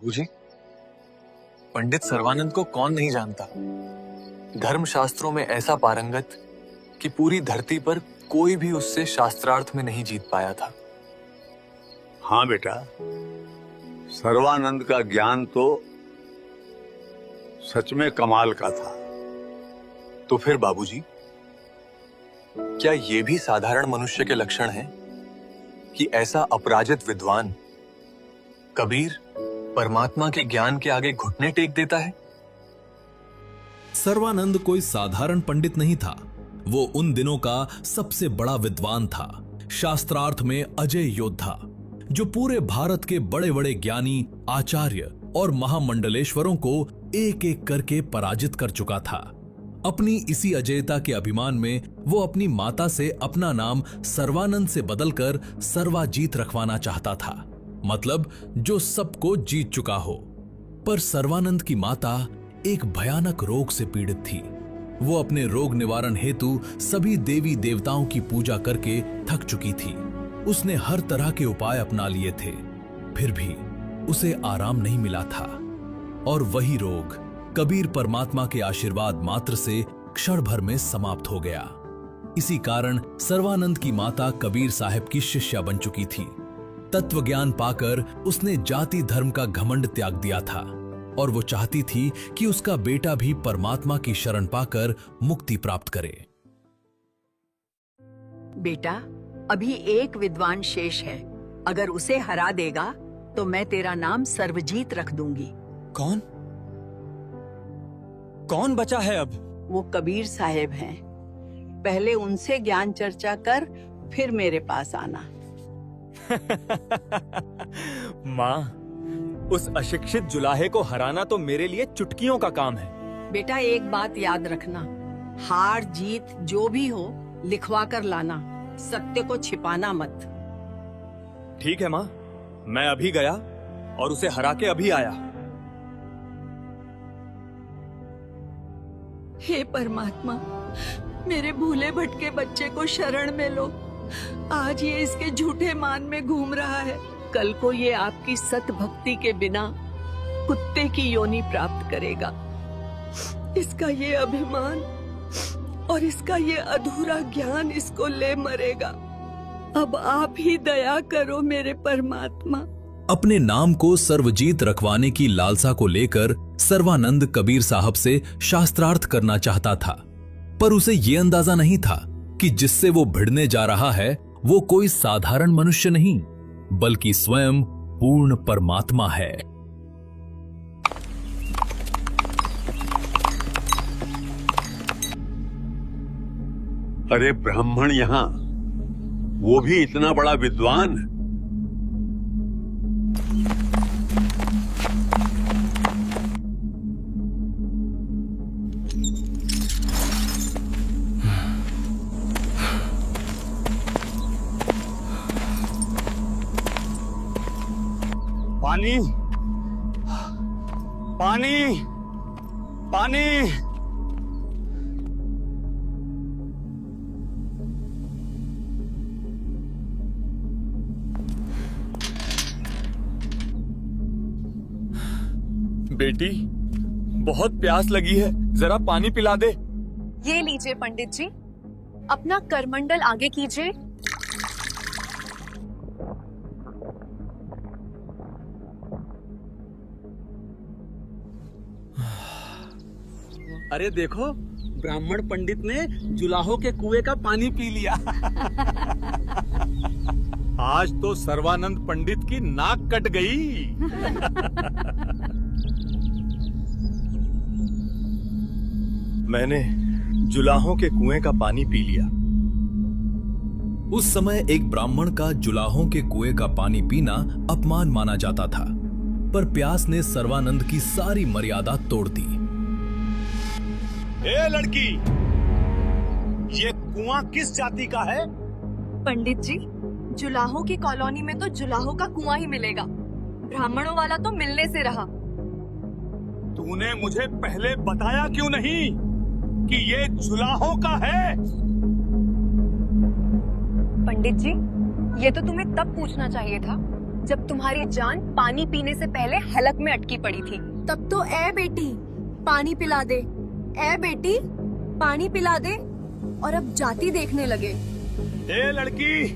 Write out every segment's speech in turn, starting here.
बाबूजी, पंडित सर्वानंद को कौन नहीं जानता। धर्मशास्त्रों में ऐसा पारंगत कि पूरी धरती पर कोई भी उससे शास्त्रार्थ में नहीं जीत पाया था। हाँ बेटा, सर्वानंद का ज्ञान तो सच में कमाल का था। तो फिर बाबूजी, क्या ये भी साधारण मनुष्य के लक्षण हैं कि ऐसा अपराजित विद्वान कबीर परमात्मा के ज्ञान के आगे घुटने टेक देता है? सर्वानंद कोई साधारण पंडित नहीं था। वो उन दिनों का सबसे बड़ा विद्वान था, शास्त्रार्थ में अजय योद्धा, जो पूरे भारत के बड़े बड़े ज्ञानी, आचार्य और महामंडलेश्वरों को एक एक करके पराजित कर चुका था। अपनी इसी अजयता के अभिमान में वो अपनी माता से अपना नाम सर्वानंद से बदलकर सर्वाजीत रखवाना चाहता था, मतलब जो सबको जीत चुका हो। पर सर्वानंद की माता एक भयानक रोग से पीड़ित थी। वो अपने रोग निवारण हेतु सभी देवी देवताओं की पूजा करके थक चुकी थी। उसने हर तरह के उपाय अपना लिए थे, फिर भी उसे आराम नहीं मिला था। और वही रोग कबीर परमात्मा के आशीर्वाद मात्र से क्षण भर में समाप्त हो गया। इसी कारण सर्वानंद की माता कबीर साहब की शिष्या बन चुकी थी। तत्व ज्ञान पाकर उसने जाति धर्म का घमंड त्याग दिया था और वो चाहती थी कि उसका बेटा भी परमात्मा की शरण पाकर मुक्ति प्राप्त करे। बेटा, अभी एक विद्वान शेष है। अगर उसे हरा देगा तो मैं तेरा नाम सर्वजीत रख दूंगी। कौन कौन बचा है अब? वो कबीर साहेब हैं। पहले उनसे ज्ञान चर्चा कर, फिर मेरे पास आना। माँ, उस अशिक्षित जुलाहे को हराना तो मेरे लिए चुटकियों का काम है। बेटा, एक बात याद रखना, हार जीत जो भी हो लिखवा कर लाना, सत्य को छिपाना मत। ठीक है माँ, मैं अभी गया और उसे हरा के अभी आया। हे परमात्मा, मेरे भूले भटके बच्चे को शरण में लो। आज ये इसके झूठे मान में घूम रहा है, कल को ये आपकी सत भक्ति के बिना कुत्ते की योनि प्राप्त करेगा। इसका ये अभिमान और इसका ये अधूरा ज्ञान इसको ले मरेगा। अब आप ही दया करो मेरे परमात्मा। अपने नाम को सर्वजीत रखवाने की लालसा को लेकर सर्वानंद कबीर साहब से शास्त्रार्थ करना चाहता था, पर उसे ये अंदाजा नहीं था कि जिससे वो भिड़ने जा रहा है वो कोई साधारण मनुष्य नहीं, बल्कि स्वयं पूर्ण परमात्मा है। अरे ब्राह्मण यहाँ, वो भी इतना बड़ा विद्वान। पानी पानी पानी। बेटी, बहुत प्यास लगी है, जरा पानी पिला दे। ये लीजिए पंडित जी, अपना करमंडल आगे कीजिए। अरे देखो, ब्राह्मण पंडित ने जुलाहो के कुएं का पानी पी लिया। आज तो सर्वानंद पंडित की नाक कट गई। मैंने जुलाहों के कुएं का पानी पी लिया। उस समय एक ब्राह्मण का जुलाहों के कुएं का पानी पीना अपमान माना जाता था, पर प्यास ने सर्वानंद की सारी मर्यादा तोड़ दी। ए लड़की, ये कुआं किस जाति का है? पंडित जी, जुलाहों की कॉलोनी में तो जुलाहों का कुआं ही मिलेगा, ब्राह्मणों वाला तो मिलने से रहा। तूने मुझे पहले बताया क्यों नहीं कि ये जुलाहों का है? पंडित जी, ये तो तुम्हें तब पूछना चाहिए था जब तुम्हारी जान पानी पीने से पहले हलक में अटकी पड़ी थी। तब तो ए बेटी पानी पिला दे, ए बेटी पानी पिला दे, और अब जाति देखने लगे। ए लड़की,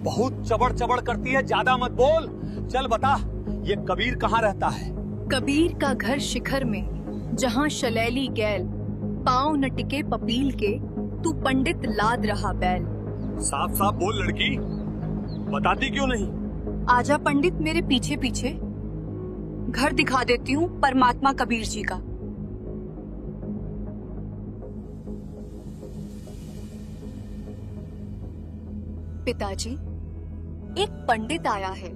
बहुत चबड़ चबड़ करती है, ज्यादा मत बोल। चल बता, ये कबीर कहाँ रहता है? कबीर का घर शिखर में, जहाँ शलैली गैल, पाँव न टिके पपील के, तू पंडित लाद रहा बैल। साफ साफ बोल लड़की, बताती क्यों नहीं? आजा पंडित मेरे पीछे पीछे, घर दिखा देती हूँ परमात्मा कबीर जी का। पिताजी, एक पंडित आया है,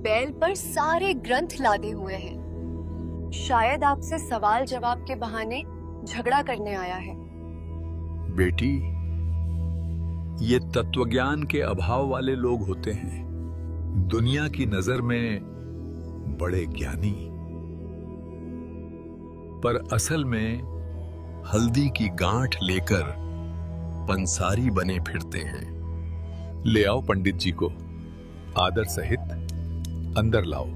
बैल पर सारे ग्रंथ लादे हुए हैं। शायद आपसे सवाल जवाब के बहाने झगड़ा करने आया है। बेटी, ये तत्वज्ञान के अभाव वाले लोग होते हैं, दुनिया की नजर में बड़े ज्ञानी, पर असल में हल्दी की गांठ लेकर पंसारी बने फिरते हैं। ले आओ पंडित जी को, आदर सहित अंदर लाओ।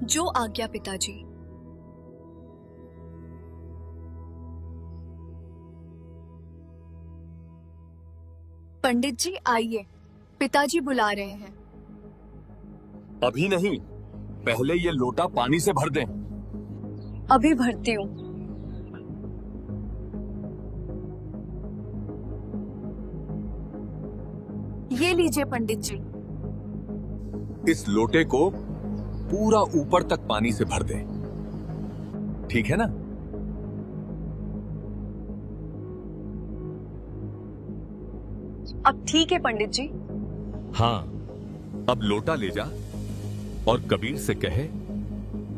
जो आज्ञा पिताजी। पंडित जी आइए, पिताजी बुला रहे हैं। अभी नहीं, पहले ये लोटा पानी से भर दें। अभी भरती हूँ। ये लीजिए पंडित जी। इस लोटे को पूरा ऊपर तक पानी से भर दें, ठीक है ना? अब ठीक है पंडित जी। हाँ, अब लोटा ले जा और कबीर से कहे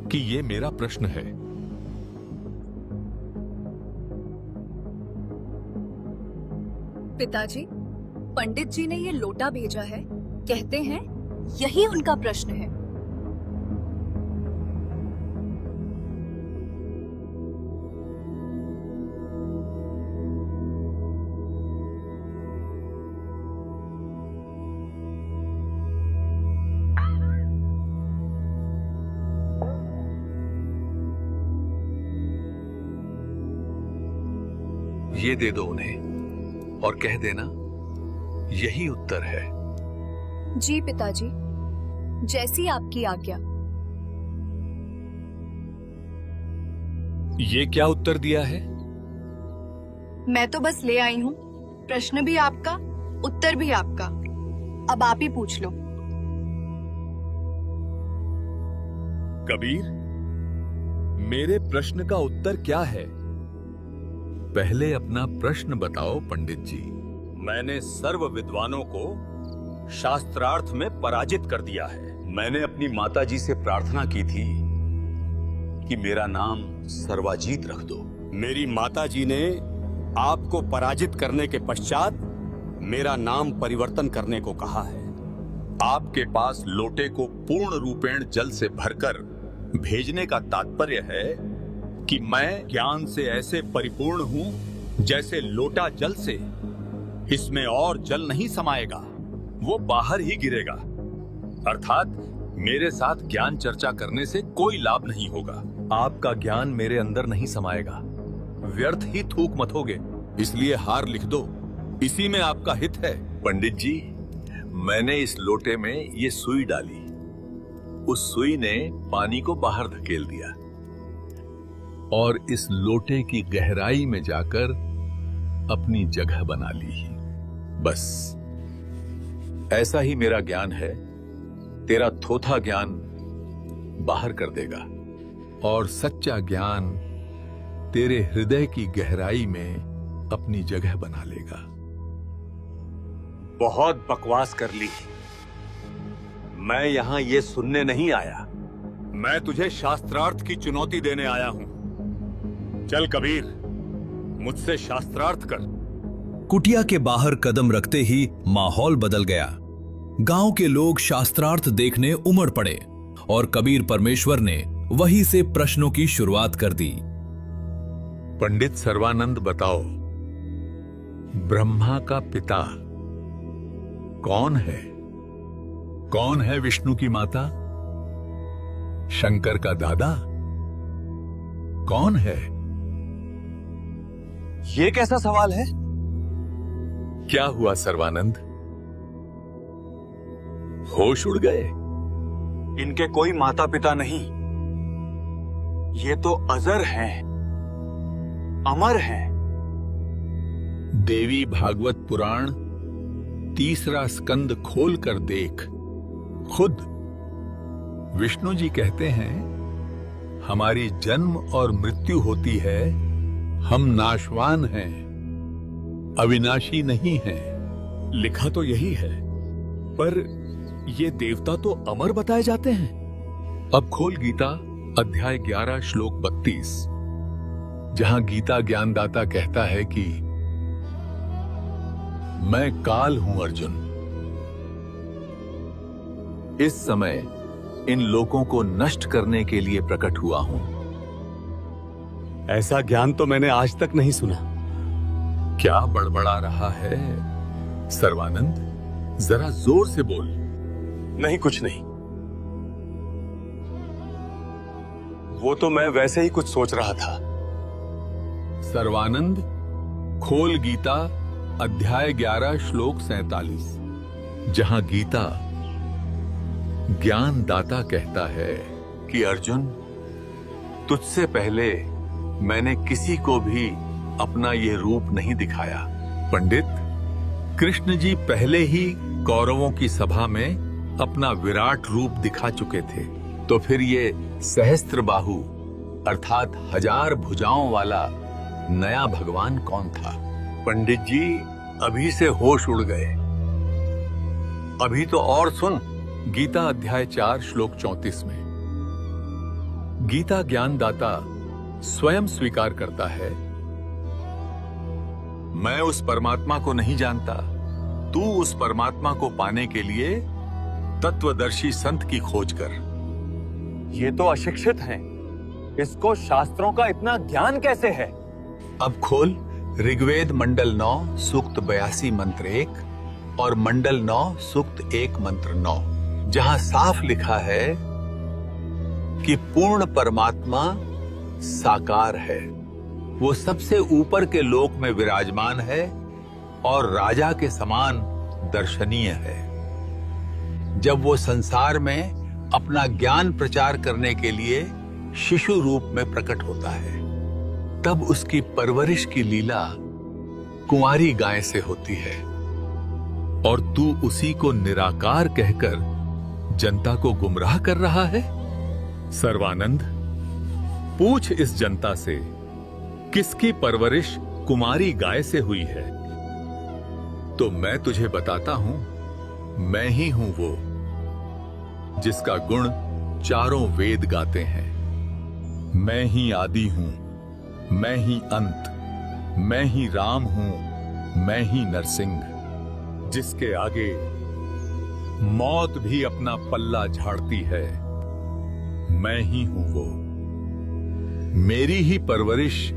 कि ये मेरा प्रश्न है। पिताजी, पंडित जी ने ये लोटा भेजा है, कहते हैं यही उनका प्रश्न है। ये दे दो उन्हें और कह देना यही उत्तर है। जी पिताजी, जैसी आपकी आज्ञा। ये क्या उत्तर दिया है? मैं तो बस ले आई हूँ, प्रश्न भी आपका, उत्तर भी आपका। अब आप ही पूछ लो। कबीर, मेरे प्रश्न का उत्तर क्या है? पहले अपना प्रश्न बताओ पंडित जी। मैंने सर्व विद्वानों को शास्त्रार्थ में पराजित कर दिया है। मैंने अपनी माताजी से प्रार्थना की थी कि मेरा नाम सर्वाजीत रख दो। मेरी माताजी ने आपको पराजित करने के पश्चात मेरा नाम परिवर्तन करने को कहा है। आपके पास लोटे को पूर्ण रूपेण जल से भरकर भेजने का तात्पर्य है कि मैं ज्ञान से ऐसे परिपूर्ण हूं जैसे लोटा जल से, इसमें और जल नहीं समाएगा, वो बाहर ही गिरेगा। अर्थात मेरे साथ ज्ञान चर्चा करने से कोई लाभ नहीं होगा। आपका ज्ञान मेरे अंदर नहीं समाएगा, व्यर्थ ही थूक मथोगे। इसलिए हार लिख दो, इसी में आपका हित है। पंडित जी, मैंने इस लोटे में ये सुई डाली, उस सुई ने पानी को बाहर धकेल दिया और इस लोटे की गहराई में जाकर अपनी जगह बना ली। बस ऐसा ही मेरा ज्ञान है, तेरा थोथा ज्ञान बाहर कर देगा और सच्चा ज्ञान तेरे हृदय की गहराई में अपनी जगह बना लेगा। बहुत बकवास कर ली। मैं यहां ये सुनने नहीं आया, मैं तुझे शास्त्रार्थ की चुनौती देने आया हूं। चल कबीर, मुझसे शास्त्रार्थ कर। कुटिया के बाहर कदम रखते ही माहौल बदल गया। गांव के लोग शास्त्रार्थ देखने उमड़ पड़े और कबीर परमेश्वर ने वहीं से प्रश्नों की शुरुआत कर दी। पंडित सर्वानंद, बताओ, ब्रह्मा का पिता कौन है? कौन है विष्णु की माता? शंकर का दादा? कौन है? ये कैसा सवाल है? क्या हुआ सर्वानंद? होश उड़ गए? इनके कोई माता पिता नहीं। ये तो अजर हैं, अमर हैं। देवी भागवत पुराण 3 स्कंद खोल कर देख, खुद विष्णु जी कहते हैं, हमारी जन्म और मृत्यु होती है, हम नाशवान हैं, अविनाशी नहीं हैं। लिखा तो यही है, पर ये देवता तो अमर बताए जाते हैं। अब खोल गीता अध्याय 11 श्लोक 32, जहां गीता ज्ञानदाता कहता है कि मैं काल हूं अर्जुन। इस समय इन लोगों को नष्ट करने के लिए प्रकट हुआ हूं। ऐसा ज्ञान तो मैंने आज तक नहीं सुना। क्या बड़बड़ा रहा है सर्वानंद? जरा जोर से बोल। नहीं, कुछ नहीं। वो तो मैं वैसे ही कुछ सोच रहा था। सर्वानंद, खोल गीता अध्याय 11 श्लोक 47, जहां गीता ज्ञानदाता कहता है कि अर्जुन, तुझसे पहले मैंने किसी को भी अपना ये रूप नहीं दिखाया। पंडित, कृष्ण जी पहले ही कौरवों की सभा में अपना विराट रूप दिखा चुके थे, तो फिर ये सहस्त्र बाहु अर्थात 1000 भुजाओं वाला नया भगवान कौन था? पंडित जी अभी से होश उड़ गए। अभी तो और सुन। गीता अध्याय 4 श्लोक 34 में गीता ज्ञानदाता स्वयं स्वीकार करता है, मैं उस परमात्मा को नहीं जानता, तू उस परमात्मा को पाने के लिए तत्वदर्शी संत की खोज कर। ये तो अशिक्षित हैं। इसको शास्त्रों का इतना ज्ञान कैसे है? अब खोल ऋग्वेद मंडल 9 सूक्त 82 मंत्र 1 और मंडल 9 सूक्त 1 मंत्र 9, जहां साफ लिखा है कि पूर्ण परमात्मा साकार है, वो सबसे ऊपर के लोक में विराजमान है और राजा के समान दर्शनीय है। जब वो संसार में अपना ज्ञान प्रचार करने के लिए शिशु रूप में प्रकट होता है, तब उसकी परवरिश की लीला कुंवारी गाय से होती है और तू उसी को निराकार कहकर जनता को गुमराह कर रहा है। सर्वानंद, पूछ इस जनता से किसकी परवरिश कुमारी गाय से हुई है, तो मैं तुझे बताता हूं, मैं ही हूं वो जिसका गुण चारों वेद गाते हैं। मैं ही आदि हूं, मैं ही अंत, मैं ही राम हूं, मैं ही नरसिंह, जिसके आगे मौत भी अपना पल्ला झाड़ती है। मैं ही हूं वो। मेरी ही परवरिश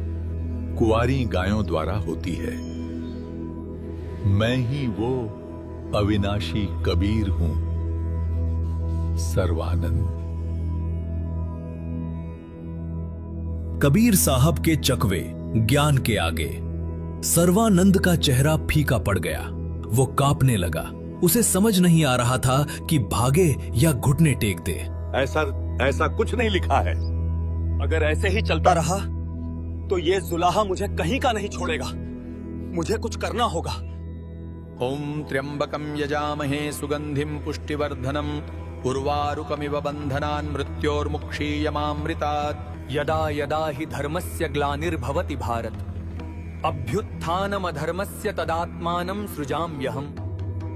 कुंवारी गायों द्वारा होती है। मैं ही वो अविनाशी कबीर हूं। सर्वानंद। कबीर साहब के चकवे ज्ञान के आगे सर्वानंद का चेहरा फीका पड़ गया। वो कांपने लगा। उसे समझ नहीं आ रहा था कि भागे या घुटने टेक दे। ऐसा कुछ नहीं लिखा है। अगर ऐसे ही चलता रहा तो ये जुलाहा मुझे कहीं का नहीं छोड़ेगा। मुझे कुछ करना होगा। ओम त्र्यंबकं यजामहे सुगंधिं पुष्टिवर्धनम उर्वारुकमिव बंधनान् मृत्योर्मुक्षीयमामृतात्। यदा यदा हि धर्मस्य ग्लानिर्भवति भारत अभ्युत्थानमधर्मस्य तदात्मानं सृजाम्यहम्।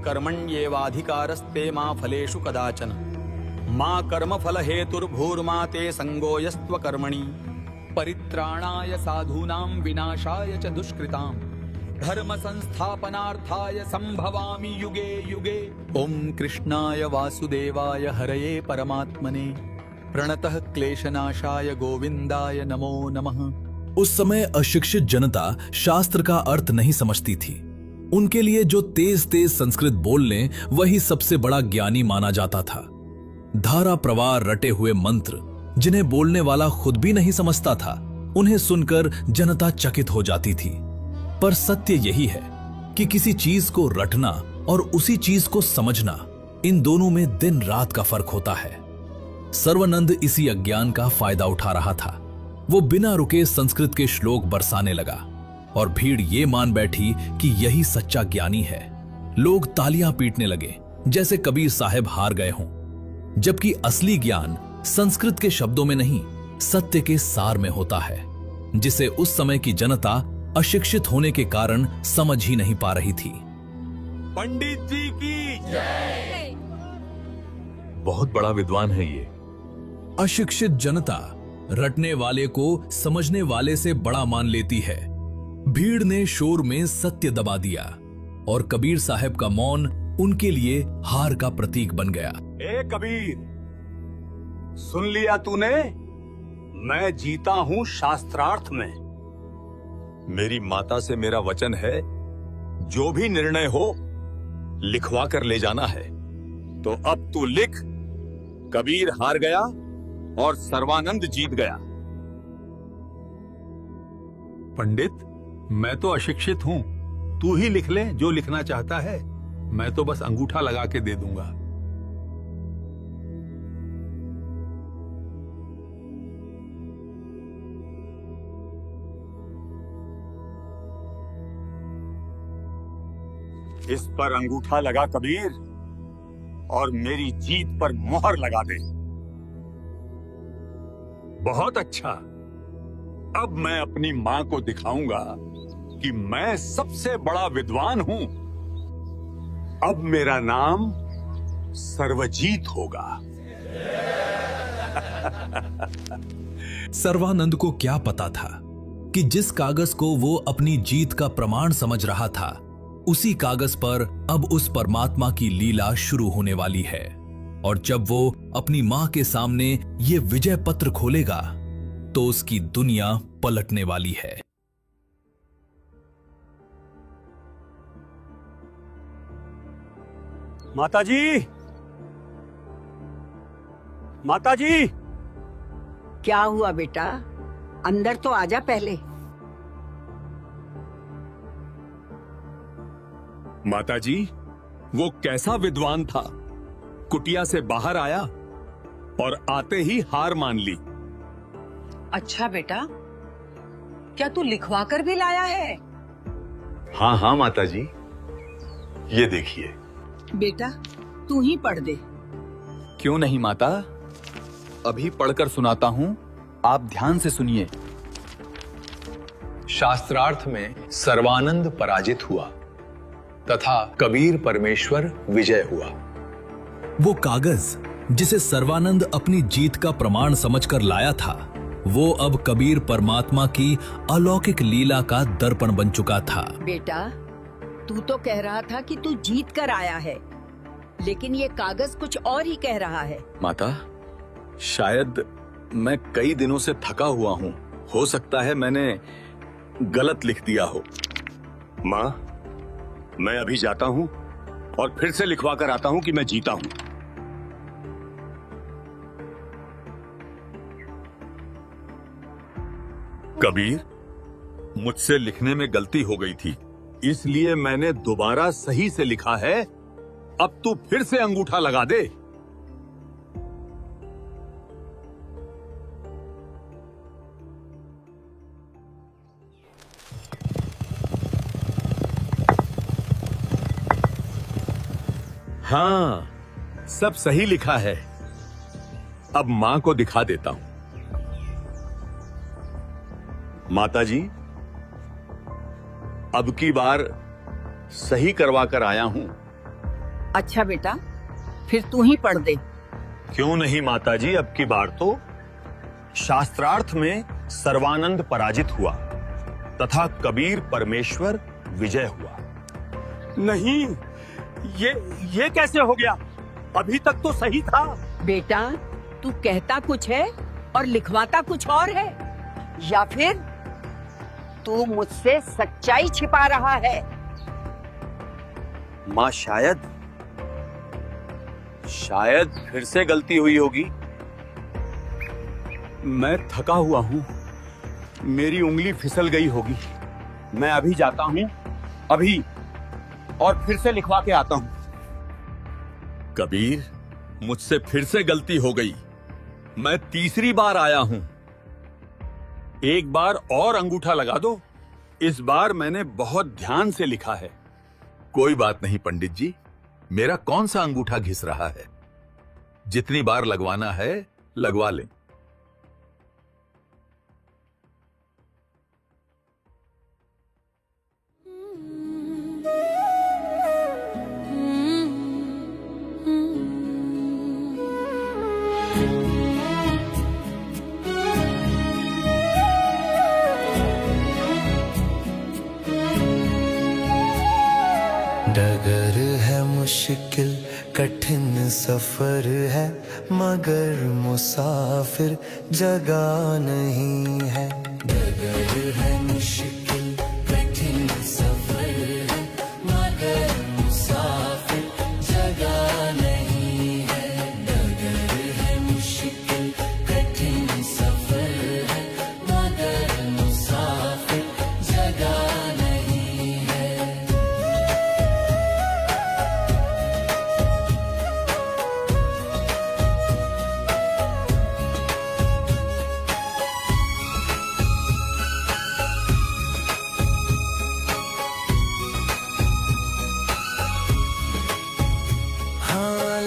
कर्मण्येवाधिकारस्ते मा फलेषु कदाचन मा कर्मफल हेतुर्भूर्मा ते संगो यस्त्व कर्मणि। परित्राणाय साधूनां विनाशाय च दुष्कृतां धर्म संस्थापनार्थाय संभवामि युगे युगे। ओम कृष्णाय वासुदेवाय हरये परमात्मने प्रणतः क्लेशनाशाय गोविंदाय नमो नमः। उस समय अशिक्षित जनता शास्त्र का अर्थ नहीं समझती थी। उनके लिए जो तेज तेज संस्कृत बोल लें वही सबसे बड़ा ज्ञानी माना जाता था। धारा प्रवाह रटे हुए मंत्र जिन्हें बोलने वाला खुद भी नहीं समझता था, उन्हें सुनकर जनता चकित हो जाती थी। पर सत्य यही है कि किसी चीज को रटना और उसी चीज को समझना, इन दोनों में दिन रात का फर्क होता है। सर्वानंद इसी अज्ञान का फायदा उठा रहा था। वो बिना रुके संस्कृत के श्लोक बरसाने लगा और भीड़ ये मान बैठी कि यही सच्चा ज्ञानी है। लोग तालियां पीटने लगे जैसे कबीर साहब हार गए हों, जबकि असली ज्ञान संस्कृत के शब्दों में नहीं, सत्य के सार में होता है, जिसे उस समय की जनता अशिक्षित होने के कारण समझ ही नहीं पा रही थी। पंडित जी की जय। बहुत बड़ा विद्वान है ये। अशिक्षित जनता रटने वाले को समझने वाले से बड़ा मान लेती है। भीड़ ने शोर में सत्य दबा दिया और कबीर साहब का मौन उनके लिए हार का प्रतीक बन गया। ए कबीर, सुन लिया तूने? मैं जीता हूं शास्त्रार्थ में। मेरी माता से मेरा वचन है, जो भी निर्णय हो लिखवा कर ले जाना है। तो अब तू लिख, कबीर हार गया और सर्वानंद जीत गया। पंडित, मैं तो अशिक्षित हूं, तू ही लिख ले जो लिखना चाहता है। मैं तो बस अंगूठा लगा के दे दूंगा। इस पर अंगूठा लगा कबीर, और मेरी जीत पर मोहर लगा दे। बहुत अच्छा। अब मैं अपनी मां को दिखाऊंगा कि मैं सबसे बड़ा विद्वान हूं। अब मेरा नाम सर्वजीत होगा। सर्वानंद को क्या पता था कि जिस कागज को वो अपनी जीत का प्रमाण समझ रहा था, उसी कागज पर अब उस परमात्मा की लीला शुरू होने वाली है। और जब वो अपनी मां के सामने ये विजय पत्र खोलेगा तो उसकी दुनिया पलटने वाली है। माताजी, माताजी। क्या हुआ बेटा? अंदर तो आजा पहले। माताजी, वो कैसा विद्वान था, कुटिया से बाहर आया और आते ही हार मान ली। अच्छा बेटा, क्या तू लिखवा कर भी लाया है? हाँ हाँ माताजी, ये देखिए। बेटा तू ही पढ़ दे। क्यों नहीं माता, अभी पढ़कर सुनाता हूं, आप ध्यान से सुनिए। शास्त्रार्थ में सर्वानंद पराजित हुआ तथा कबीर परमेश्वर विजय हुआ। वो कागज जिसे सर्वानंद अपनी जीत का प्रमाण समझकर लाया था, वो अब कबीर परमात्मा की अलौकिक लीला का दर्पण बन चुका था। बेटा तू तो कह रहा था कि तू जीत कर आया है, लेकिन ये कागज कुछ और ही कह रहा है। माता, शायद मैं कई दिनों से थका हुआ हूँ, हो सकता है मैंने गलत लिख दिया हो। माँ, मैं अभी जाता हूँ और फिर से लिखवा कर आता हूँ कि मैं जीता हूँ। कबीर, मुझसे लिखने में गलती हो गई थी, इसलिए मैंने दोबारा सही से लिखा है। अब तू फिर से अंगूठा लगा दे। हाँ, सब सही लिखा है। अब मां को दिखा देता हूं। माताजी, अब की बार सही करवा कर आया हूं। अच्छा बेटा, फिर तू ही पढ़ दे। क्यों नहीं माताजी, अब की बार तो शास्त्रार्थ में सर्वानंद पराजित हुआ तथा कबीर परमेश्वर विजय हुआ। नहीं, ये कैसे हो गया? अभी तक तो सही था। बेटा तू कहता कुछ है और लिखवाता कुछ और है, या फिर तू मुझसे सच्चाई छिपा रहा है? माँ शायद फिर से गलती हुई होगी। मैं थका हुआ हूं, मेरी उंगली फिसल गई होगी। मैं अभी जाता हूं, अभी, और फिर से लिखवा के आता हूं। कबीर, मुझसे फिर से गलती हो गई। मैं तीसरी बार आया हूं। एक बार और अंगूठा लगा दो। इस बार मैंने बहुत ध्यान से लिखा है। कोई बात नहीं पंडित जी, मेरा कौन सा अंगूठा घिस रहा है। जितनी बार लगवाना है लगवा लें। डगर है मुश्किल कठिन सफर है, मगर मुसाफिर जगह नहीं है। डगर है मुश्किल कठिन सफर है, मगर मुसाफिर जगह नहीं है। डगर है मुश्किल कठिन सफर है, मगर मुसाफिर जगह नहीं है।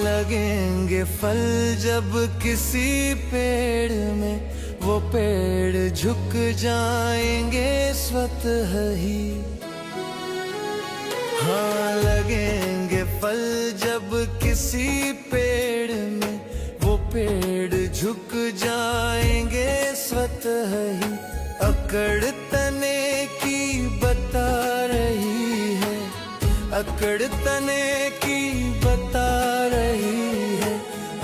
लगेंगे फल जब किसी पेड़ में, वो पेड़ झुक जाएंगे स्वतः ही। हाँ, लगेंगे फल जब किसी पेड़ में, वो पेड़ झुक जाएंगे स्वतः ही। अकड़ तने की बता रही है, अकड़ तने की बता रही है,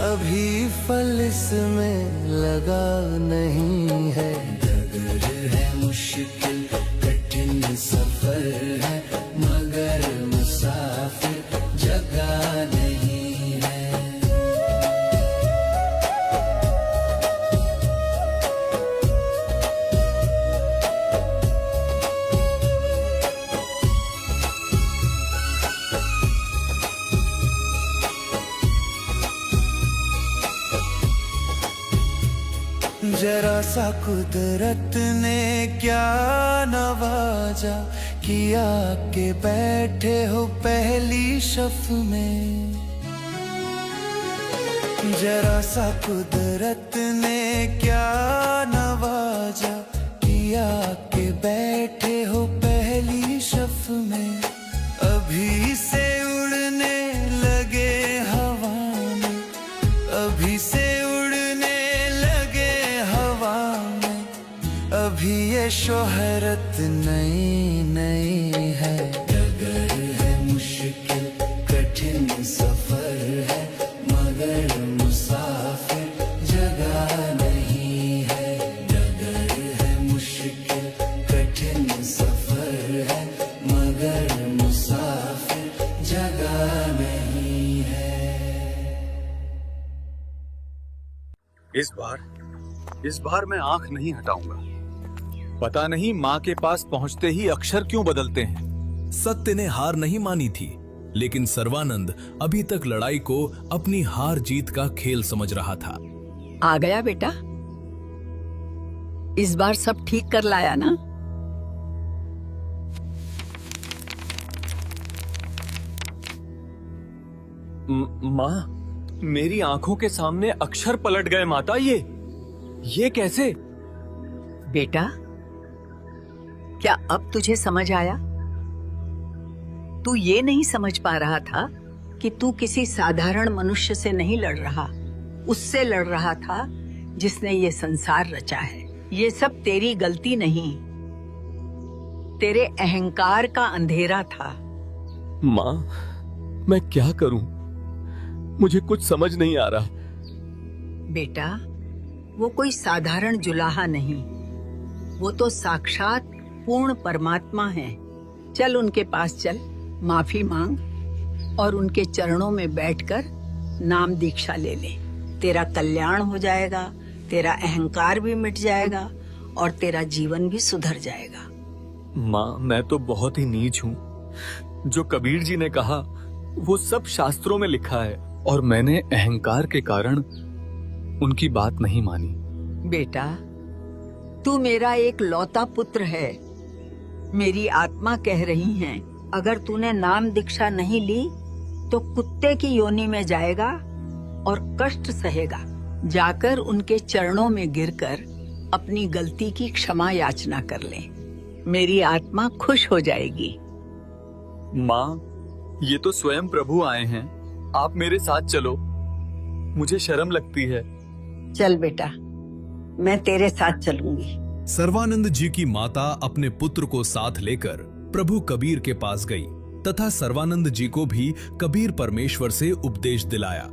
अभी फल इसमें लगा नहीं है। डगर है मुश्किल कठिन सफर है, मगर मुसाफिर जगह नहीं है। जरा सा कुदरत ने क्या नवाजा, किया के बैठे हो पहली शफ में। जरा सा कुदरत ने क्या नवाजा, किया के बैठे हो पहली शफ में। अभी से उड़ने लगे हवा में, अभी से अभी ये शोहरत नई नई है। डगर है मुश्किल कठिन सफर है, मगर मुसाफिर जगह नहीं है। डगर है मुश्किल कठिन सफर है, मगर मुसाफिर जगह नहीं है। इस बार मैं आंख नहीं हटाऊंगा। पता नहीं माँ के पास पहुँचते ही अक्षर क्यों बदलते हैं। सत्य ने हार नहीं मानी थी, लेकिन सर्वानंद अभी तक लड़ाई को अपनी हार जीत का खेल समझ रहा था। आ गया बेटा, इस बार सब ठीक कर लाया ना? माँ, मेरी आंखों के सामने अक्षर पलट गए माता। ये कैसे? बेटा, क्या अब तुझे समझ आया? तू ये नहीं समझ पा रहा था कि तू किसी साधारण मनुष्य से नहीं लड़ रहा, उससे लड़ रहा था जिसने ये संसार रचा है। ये सब तेरी गलती नहीं, तेरे अहंकार का अंधेरा था। माँ, मैं क्या करूं? मुझे कुछ समझ नहीं आ रहा। बेटा, वो कोई साधारण जुलाहा नहीं, वो तो साक्षात पूर्ण परमात्मा है। चल उनके पास चल, माफी मांग और उनके चरणों में बैठकर नाम दीक्षा ले ले। तेरा कल्याण हो जाएगा, तेरा अहंकार भी मिट जाएगा और तेरा जीवन भी सुधर जाएगा। माँ, मैं तो बहुत ही नीच हूँ। जो कबीर जी ने कहा वो सब शास्त्रों में लिखा है और मैंने अहंकार के कारण उनकी बात नहीं मानी। बेटा, तू मेरा एक लौता पुत्र है। मेरी आत्मा कह रही है, अगर तूने नाम दीक्षा नहीं ली तो कुत्ते की योनि में जाएगा और कष्ट सहेगा। जाकर उनके चरणों में गिरकर अपनी गलती की क्षमा याचना कर ले। मेरी आत्मा खुश हो जाएगी। माँ, ये तो स्वयं प्रभु आए हैं, आप मेरे साथ चलो। मुझे शर्म लगती है। चल बेटा, मैं तेरे साथ चलूंगी। सर्वानंद जी की माता अपने पुत्र को साथ लेकर प्रभु कबीर के पास गई तथा सर्वानंद जी को भी कबीर परमेश्वर से उपदेश दिलाया।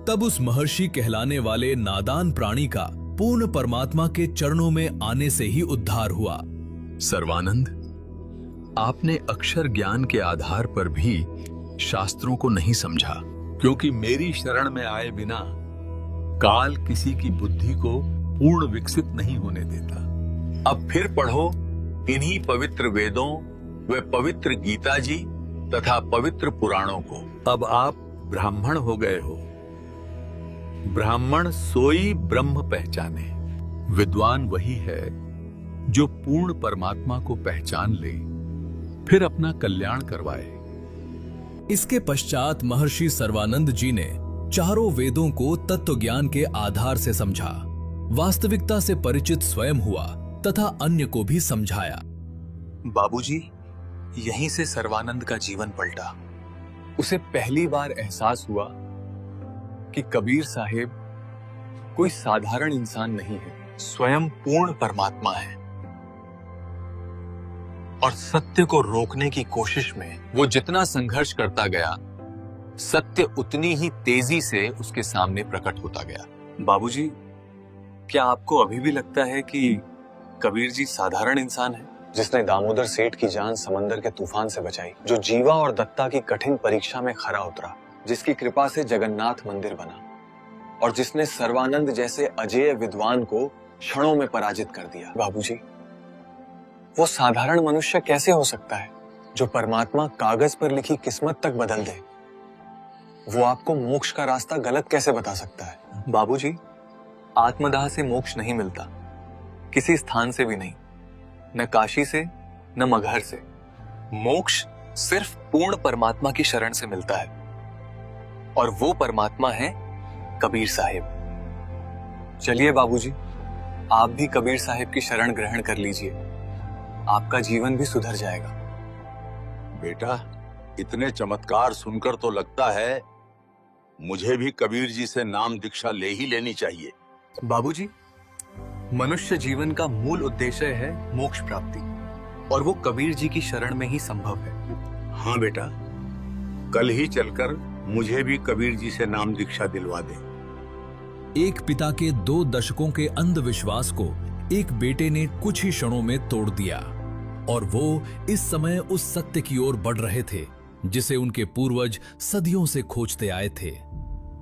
तब उस महर्षि कहलाने वाले नादान प्राणी का पूर्ण परमात्मा के चरणों में आने से ही उद्धार हुआ। सर्वानंद, आपने अक्षर ज्ञान के आधार पर भी शास्त्रों को नहीं समझा, क्योंकि मेरी शरण में आए बिना काल किसी की बुद्धि को पूर्ण विकसित नहीं होने देता। अब फिर पढ़ो इन्हीं पवित्र वेदों व पवित्र गीता जी तथा पवित्र पुराणों को। अब आप ब्राह्मण हो गए हो। ब्राह्मण सोई ब्रह्म पहचाने। विद्वान वही है जो पूर्ण परमात्मा को पहचान ले, फिर अपना कल्याण करवाए। इसके पश्चात महर्षि सर्वानंद जी ने चारों वेदों को तत्व ज्ञान के आधार से समझा, वास्तविकता से परिचित स्वयं हुआ तथा अन्य को भी समझाया। बाबूजी, यहीं से सर्वानंद का जीवन पलटा। उसे पहली बार एहसास हुआ कि कबीर साहेब कोई साधारण इंसान नहीं है, स्वयं पूर्ण परमात्मा है और सत्य को रोकने की कोशिश में वो जितना संघर्ष करता गया, सत्य उतनी ही तेजी से उसके सामने प्रकट होता गया। बाबूजी, क्या आपको अभी भी लगता है कि कबीर जी साधारण इंसान है, जिसने दामोदर सेठ की जान समंदर के तूफान से बचाई, जो जीवा और दत्ता की कठिन परीक्षा में खरा उतरा, जिसकी कृपा से जगन्नाथ मंदिर बना और जिसने सर्वानंद जैसे अजेय विद्वान को क्षणों में पराजित कर दिया? बाबूजी, वो साधारण मनुष्य कैसे हो सकता है जो परमात्मा कागज पर लिखी किस्मत तक बदल दे? वो आपको मोक्ष का रास्ता गलत कैसे बता सकता है? बाबूजी, आत्मदाह से मोक्ष नहीं मिलता, किसी स्थान से भी नहीं, न काशी से न मगहर से। मोक्ष सिर्फ पूर्ण परमात्मा की शरण से मिलता है और वो परमात्मा है कबीर साहिब। चलिए बाबूजी, आप भी कबीर साहिब की शरण ग्रहण कर लीजिए, आपका जीवन भी सुधर जाएगा। बेटा, इतने चमत्कार सुनकर तो लगता है मुझे भी कबीर जी से नाम दीक्षा ले ही लेनी चाहिए। बाबूजी, मनुष्य जीवन का मूल उद्देश्य है मोक्ष प्राप्ति और वो कबीर जी की शरण में ही संभव है। हाँ बेटा, कल ही चलकर मुझे भी कबीर जी से नाम दीक्षा दिलवा दे। एक पिता के 2 दशकों के अंधविश्वास को एक बेटे ने कुछ ही क्षणों में तोड़ दिया और वो इस समय उस सत्य की ओर बढ़ रहे थे जिसे उनके पूर्वज सदियों से खोजते आए थे,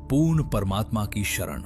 पूर्ण परमात्मा की शरण।